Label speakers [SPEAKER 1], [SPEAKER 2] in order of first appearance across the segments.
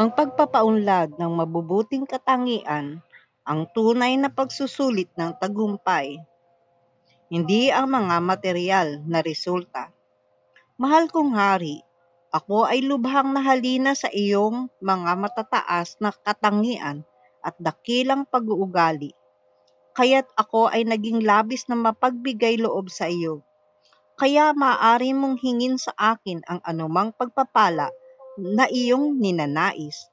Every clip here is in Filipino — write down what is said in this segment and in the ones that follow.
[SPEAKER 1] Ang pagpapaunlad ng mabubuting katangian ang tunay na pagsusulit ng tagumpay, hindi ang mga materyal na resulta. Mahal kong hari, ako ay lubhang nahalina sa iyong mga matataas na katangian at dakilang pag-uugali. Kaya't ako ay naging labis na mapagbigay loob sa iyo. Kaya maaari mong hingin sa akin ang anumang pagpapala na iyong ninanais.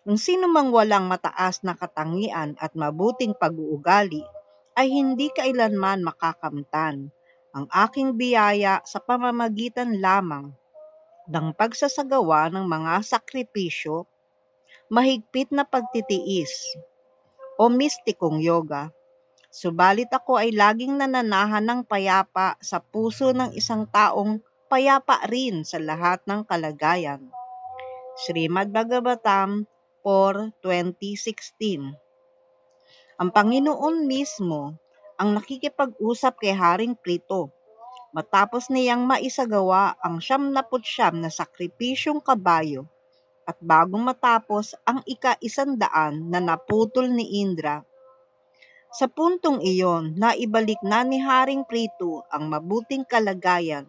[SPEAKER 1] Ang sino mang walang mataas na katangian at mabuting pag-uugali ay hindi kailanman makakamtan ang aking biyaya sa pamamagitan lamang ng pagsasagawa ng mga sakripisyo, mahigpit na pagtitiis, o mistikong yoga. Subalit ako ay laging nananahan ng payapa sa puso ng isang taong payapa rin sa lahat ng kalagayan. Srimad Bhagavatam 4:20-16. Ang Panginoon mismo ang nakikipag-usap kay Haring Prito matapos niyang maisagawa ang 99 na sakripisyong kabayo at bago matapos ang ika-100 na naputol ni Indra. Sa puntong iyon, naibalik na ni Haring Prito ang mabuting kalagayan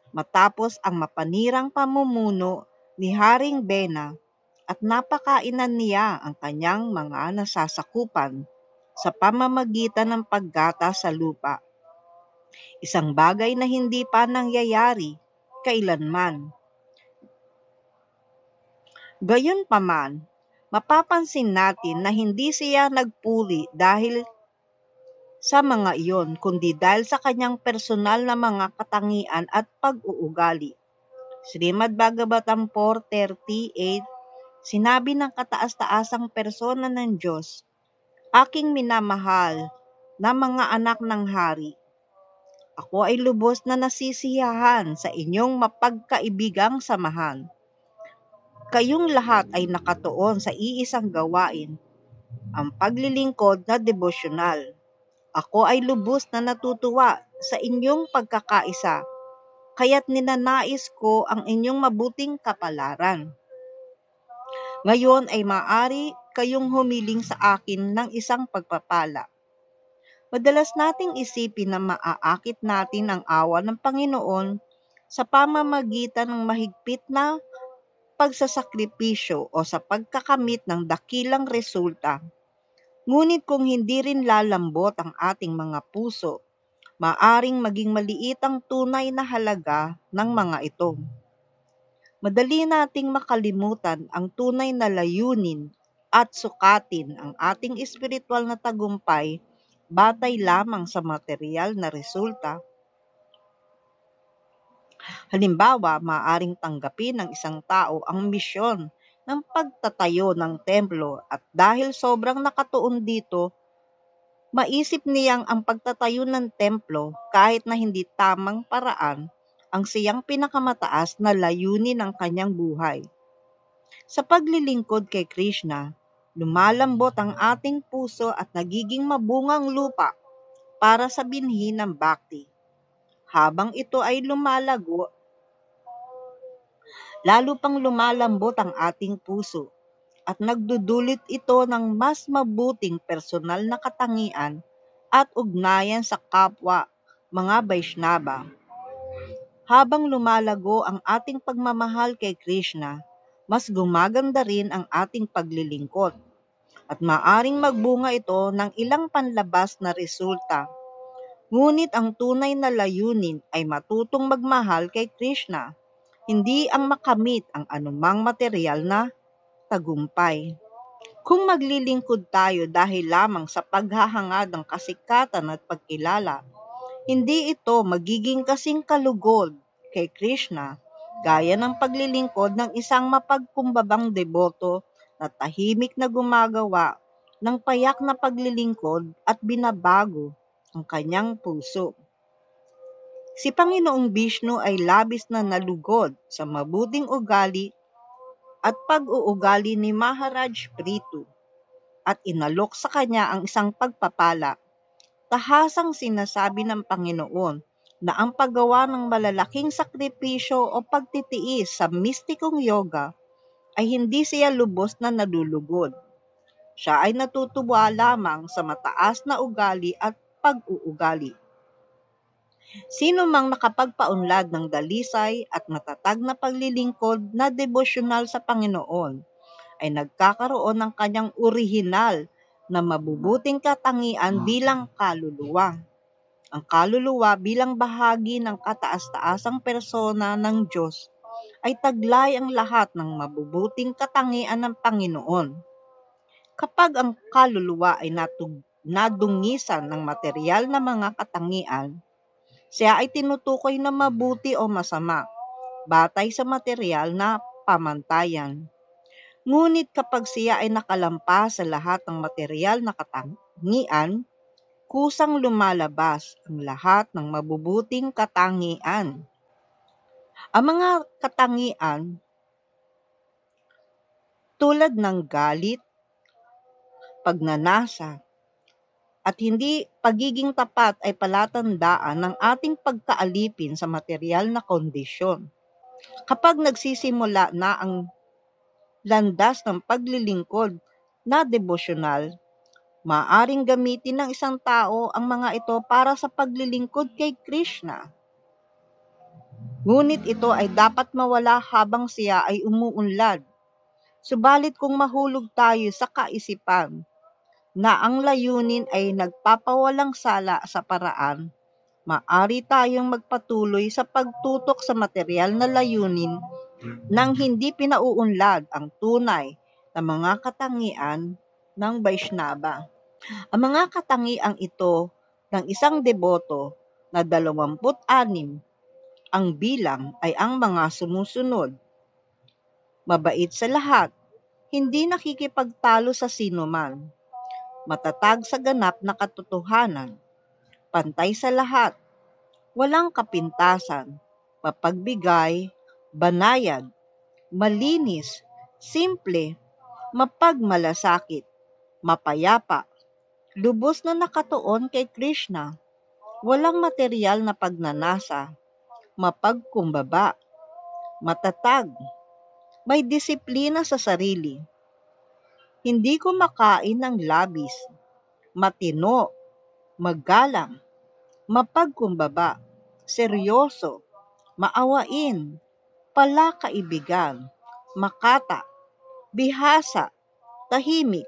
[SPEAKER 1] matapos ang mapanirang pamumuno ni Haring Bena at napakainan niya ang kanyang mga nasasakupan sa pamamagitan ng paggata sa lupa. Isang bagay na hindi pa nangyayari kailanman. Gayunpaman, mapapansin natin na hindi siya nagpuri dahil sa mga iyon, kundi dahil sa kanyang personal na mga katangian at pag-uugali. Srimad Bhagavatam 4:38, sinabi ng kataas-taasang persona ng Diyos, aking minamahal na mga anak ng hari, ako ay lubos na nasisiyahan sa inyong mapagkaibigang samahan. Kayong lahat ay nakatuon sa iisang gawain, ang paglilingkod na devosyonal. Ako ay lubos na natutuwa sa inyong pagkakaisa, kaya't ninanais ko ang inyong mabuting kapalaran. Ngayon ay maaari kayong humiling sa akin ng isang pagpapala. Madalas nating isipin na maaakit natin ang awa ng Panginoon sa pamamagitan ng mahigpit na pagsasakripisyo o sa pagkakamit ng dakilang resulta. Ngunit kung hindi rin lalambot ang ating mga puso, maaring maging maliit ang tunay na halaga ng mga ito. Madali nating makalimutan ang tunay na layunin at sukatin ang ating espiritual na tagumpay batay lamang sa material na resulta. Halimbawa, maaaring tanggapin ng isang tao ang misyon ng pagtatayo ng templo at dahil sobrang nakatuon dito, maisip niyang ang pagtatayo ng templo kahit na hindi tamang paraan ang siyang pinakamataas na layunin ng kanyang buhay. Sa paglilingkod kay Krishna, lumalambot ang ating puso at nagiging mabungang lupa para sa binhi ng bhakti. Habang ito ay lumalago, lalo pang lumalambot ang ating puso at nagdudulot ito ng mas mabuting personal na katangian at ugnayan sa kapwa, mga Vaishnava. Habang lumalago ang ating pagmamahal kay Krishna, mas gumaganda rin ang ating paglilingkod at maaring magbunga ito ng ilang panlabas na resulta. Ngunit ang tunay na layunin ay matutong magmahal kay Krishna, hindi ang makamit ang anumang material na tagumpay. Kung maglilingkod tayo dahil lamang sa paghahangad ng kasikatan at pagkilala, hindi ito magiging kasing kalugod kay Krishna gaya ng paglilingkod ng isang mapagkumbabang deboto na tahimik na gumagawa ng payak na paglilingkod at binabago ang kanyang puso. Si Panginoong Vishnu ay labis na nalugod sa mabuting ugali at pag-uugali ni Maharaj Prithu at inalok sa kanya ang isang pagpapala. Tahasang sinasabi ng Panginoon na ang paggawa ng malalaking sakripisyo o pagtitiis sa mistikong yoga ay hindi siya lubos na nalulugod. Siya ay natutuwa lamang sa mataas na ugali at pag-uugali. Sino mang nakapagpaunlad ng dalisay at matatag na paglilingkod na devosyonal sa Panginoon ay nagkakaroon ng kanyang orihinal na mabubuting katangian bilang kaluluwa. Ang kaluluwa bilang bahagi ng kataas-taasang persona ng Diyos ay taglay ang lahat ng mabubuting katangian ng Panginoon. Kapag ang kaluluwa ay nadungisan ng material na mga katangian, siya ay tinutukoy na mabuti o masama, batay sa material na pamantayan. Ngunit kapag siya ay nakalampas sa lahat ng material na katangian, kusang lumalabas ang lahat ng mabubuting katangian. Ang mga katangian tulad ng galit, pagnanasa, at hindi pagiging tapat ay palatandaan ng ating pagkaalipin sa material na kondisyon. Kapag nagsisimula na ang landas ng paglilingkod na devosyonal, maaaring gamitin ng isang tao ang mga ito para sa paglilingkod kay Krishna. Ngunit ito ay dapat mawala habang siya ay umuunlad. Subalit kung mahulog tayo sa kaisipan na ang layunin ay nagpapawalang sala sa paraan, maaari tayong magpatuloy sa pagtutok sa material na layunin nang hindi pinauunlad ang tunay na mga katangian ng Vaishnava. Ang mga katangiang ito ng isang deboto na 26 ang bilang ay ang mga sumusunod. Mabait sa lahat, hindi nakikipagtalo sa sinuman, matatag sa ganap na katotohanan, pantay sa lahat, walang kapintasan, mapagbigay, banayad, malinis, simple, mapagmalasakit, mapayapa, lubos na nakatuon kay Krishna, walang material na pagnanasa, mapagkumbaba, matatag, may disiplina sa sarili, hindi kumakain ng labis, matino, magalang, mapagkumbaba, seryoso, maawain, palakaibigan, makata, bihasa, tahimik.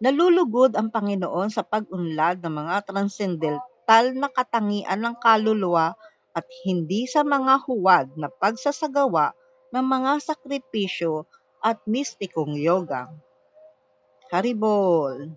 [SPEAKER 1] Nalulugod ang Panginoon sa pag-unlad ng mga transcendental na katangian ng kaluluwa at hindi sa mga huwad na pagsasagawa ng mga sakripisyo at mistikong yoga. Haribol!